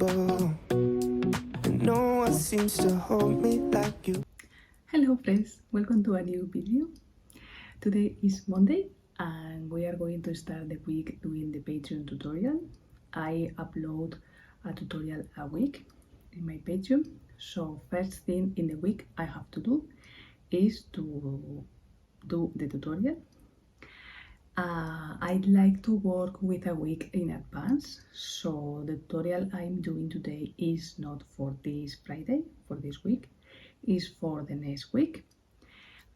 And no one seems to hold me like you. Hello friends, welcome to a new video. Today is Monday and we are going to start the week doing the Patreon tutorial. I upload a tutorial a week in my Patreon, so first thing in the week I have to do is to do the tutorial. I'd like to work with a week in advance, so the tutorial I'm doing today is not for this Friday, for this week, is for the next week.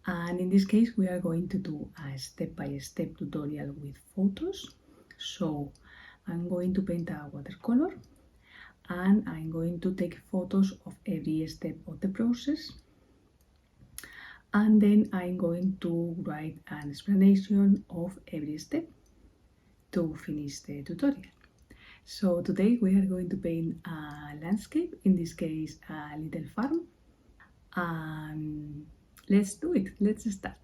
And in this case we are going to do a step-by-step tutorial with photos. So I'm going to paint a watercolor and I'm going to take photos of every step of the process, and then I'm going to write an explanation of every step to finish the tutorial. So today we are going to paint a landscape, in this case a little farm, and let's do it, let's start.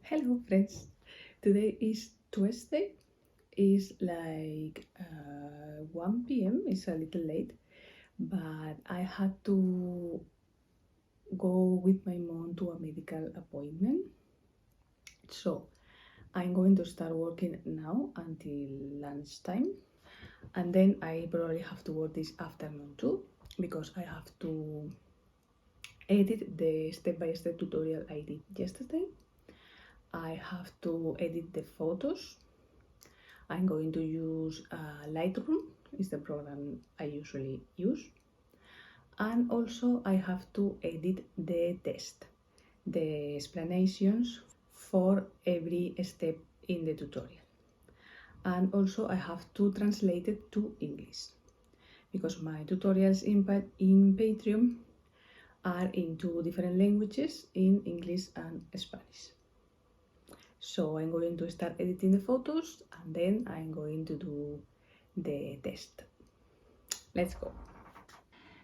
Hello friends, today is Tuesday, it's like 1 p.m, it's a little late, but I had to go with my mom to a medical appointment, so I'm going to start working now until lunchtime, and then I probably have to work this afternoon too, because I have to edit the step-by-step tutorial I did yesterday. I have to edit the photos. I'm going to use Lightroom, is the program I usually use. And also I have to edit the text, the explanations for every step in the tutorial. And also I have to translate it to English, because my tutorials in Patreon are in 2 different languages, in English and Spanish. So I'm going to start editing the photos and then I'm going to do the test. Let's go.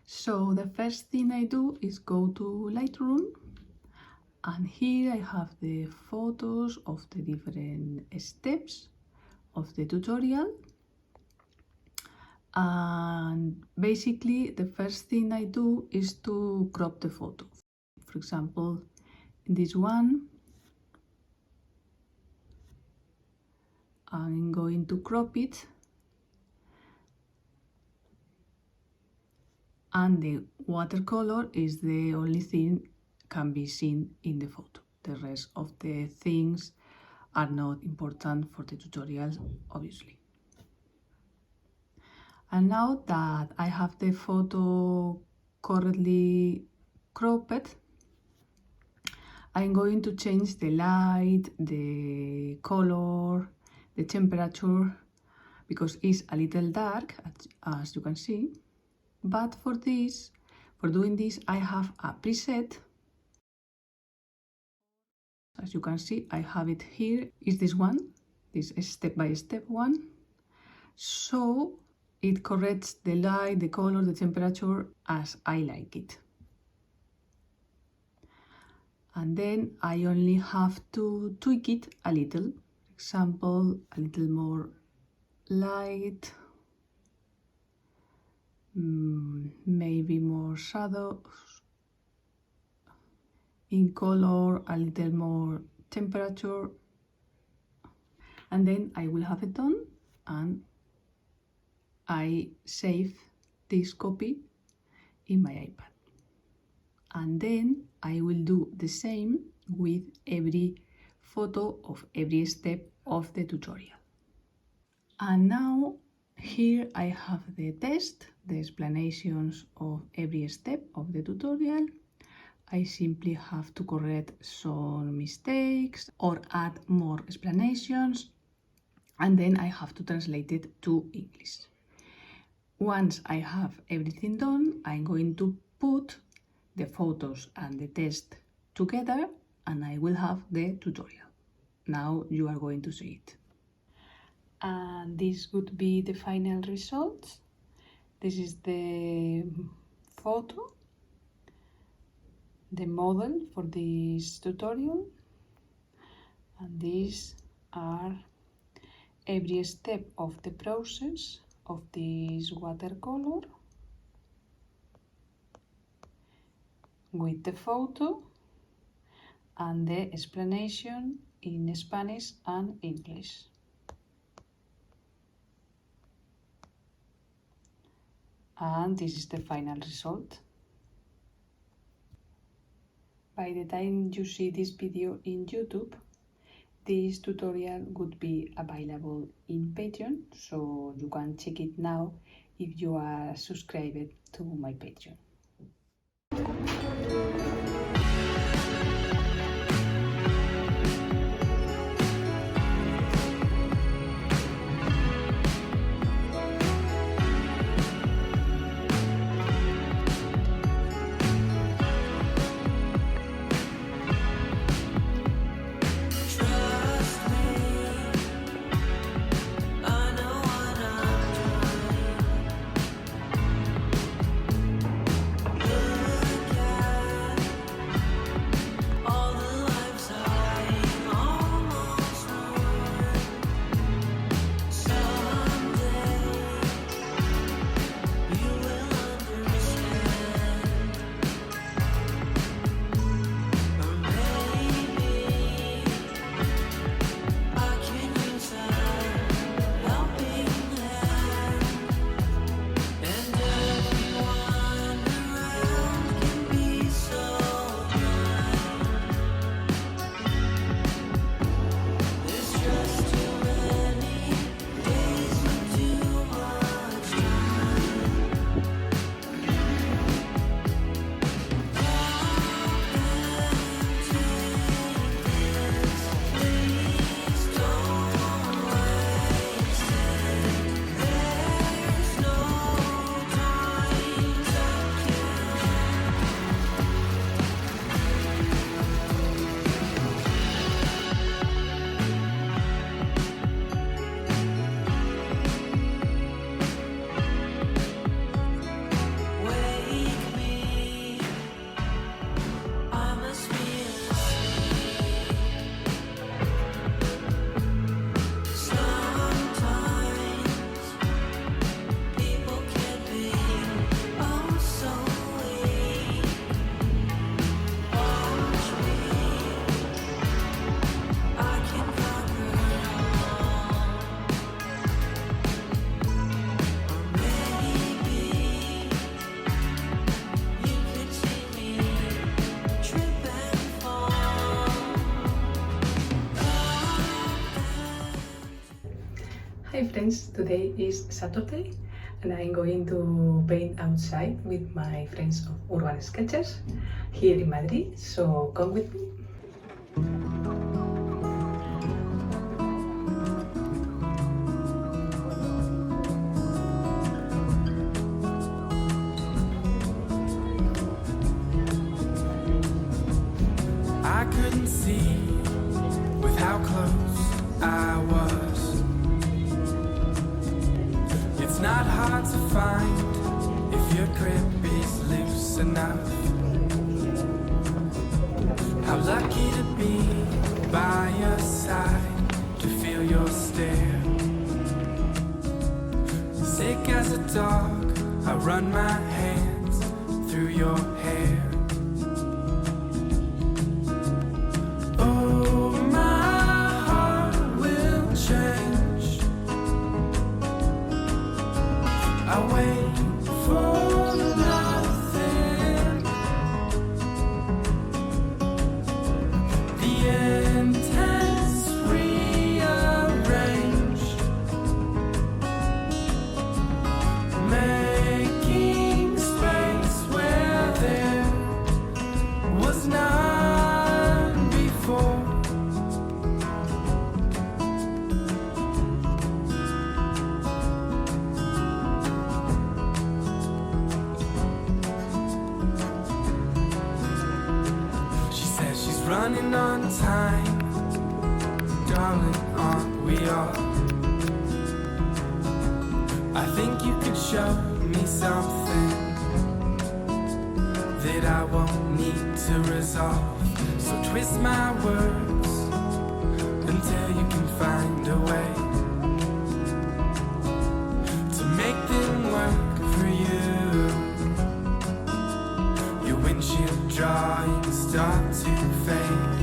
So the first thing I do is go to Lightroom, and here I have the photos of the different steps of the tutorial. And basically the first thing I do is to crop the photo. For example, in this one, I'm going to crop it, and the watercolor is the only thing can be seen in the photo. The rest of the things are not important for the tutorial, obviously. And now that I have the photo correctly cropped, I'm going to change the light, the color, the temperature, because it's a little dark, as you can see. But for doing this, I have a preset. As you can see, I have it here. Is this one, this step-by-step one. So it corrects the light, the color, the temperature as I like it. And then I only have to tweak it a little. Example, a little more light, maybe more shadows. In color, a little more temperature. And then I will have it done, and I save this copy in my iPad. And then I will do the same with every photo of every step of the tutorial. And now here I have the test, the explanations of every step of the tutorial. I simply have to correct some mistakes or add more explanations, and then I have to translate it to English. Once I have everything done, I'm going to put the photos and the test together, and I will have the tutorial. Now you are going to see it. And this would be the final result. This is the photo, the model for this tutorial, and these are every step of the process of this watercolor with the photo and the explanation in Spanish and English. And this is the final result. By the time you see this video in YouTube, this tutorial would be available in Patreon, so you can check it now if you are subscribed to my Patreon. Hi friends, today is Saturday and I'm going to paint outside with my friends of UrbanSketchers here in Madrid, so come with me. I couldn't see with how close I was. It's not hard to find if your grip is loose enough. How lucky to be by your side, to feel your stare. Sick as a dog, I run my hands through your hair. Oh, my heart will change. I wait for nothing. The intense rearrange, making space where there was none before. She says she's running on time, darling, aren't we all? I think you could show me something that I won't need to resolve. So twist my words until you can find a way to make them work for you. Your windshield drawings start to fade.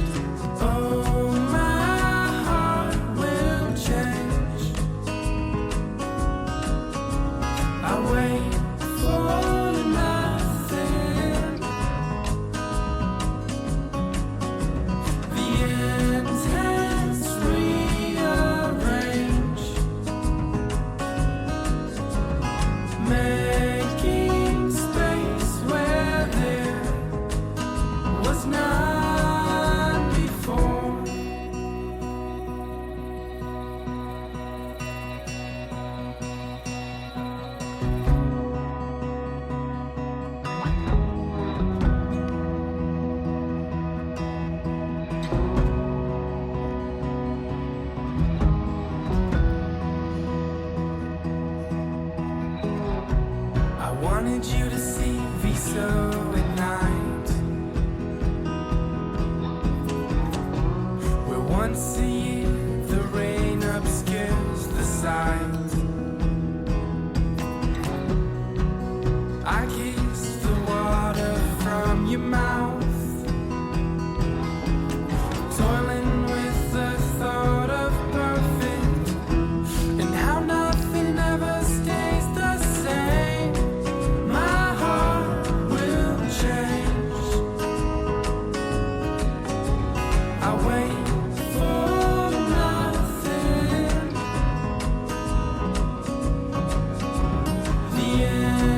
Oh, my heart will change. I wait for nothing. The intense rearrange, making space where there was none before. I wanted you to see Viso at night, where once a year the rain obscures the sight. I kiss the water from your mouth, toiling with the thought of perfect, and how nothing ever stays the same. My heart will change. I wait for nothing. The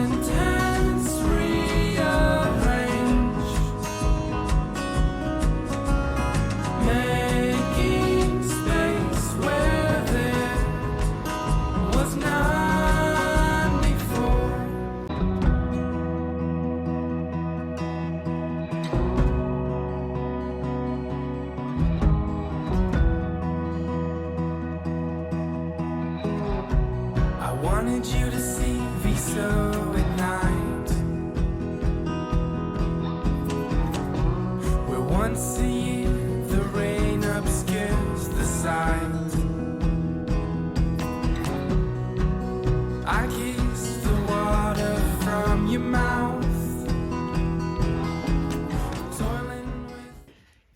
intense rearrange, making space where there was none before. I wanted you to see Viso at night, where once a year the rain obscures the sight. I kiss the water from your mouth, toiling with.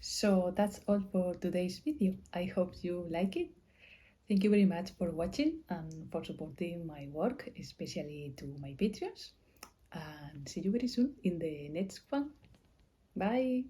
So that's all for today's video. I hope you like it. Thank you very much for watching and for supporting my work, especially to my Patreons. And see you very soon in the next one. Bye!